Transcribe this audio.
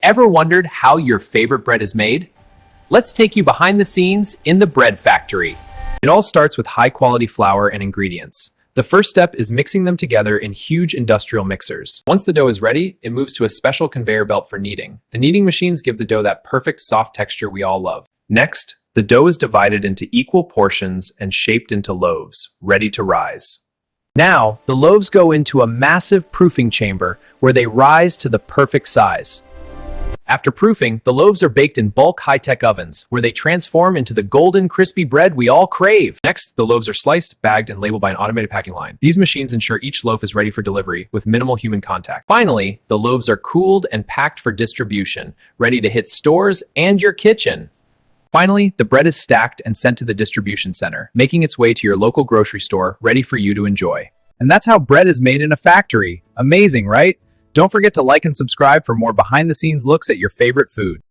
Ever wondered how your favorite bread is made? Let's take you behind the scenes in the bread factory. It all starts with high-quality flour and ingredients. The first step is mixing them together in huge industrial mixers. Once the dough is ready, it moves to a special conveyor belt for kneading. The kneading machines give the dough that perfect soft texture we all love. Next, the dough is divided into equal portions and shaped into loaves, ready to rise. Now, the loaves go into a massive proofing chamber where they rise to the perfect size. After proofing, the loaves are baked in bulk high-tech ovens, where they transform into the golden, crispy bread we all crave. Next, the loaves are sliced, bagged, and labeled by an automated packing line. These machines ensure each loaf is ready for delivery with minimal human contact. Finally, the loaves are cooled and packed for distribution, ready to hit stores and your kitchen. Finally, the bread is stacked and sent to the distribution center, making its way to your local grocery store, ready for you to enjoy. And that's how bread is made in a factory. Amazing, right? Don't forget to like and subscribe for more behind-the-scenes looks at your favorite food.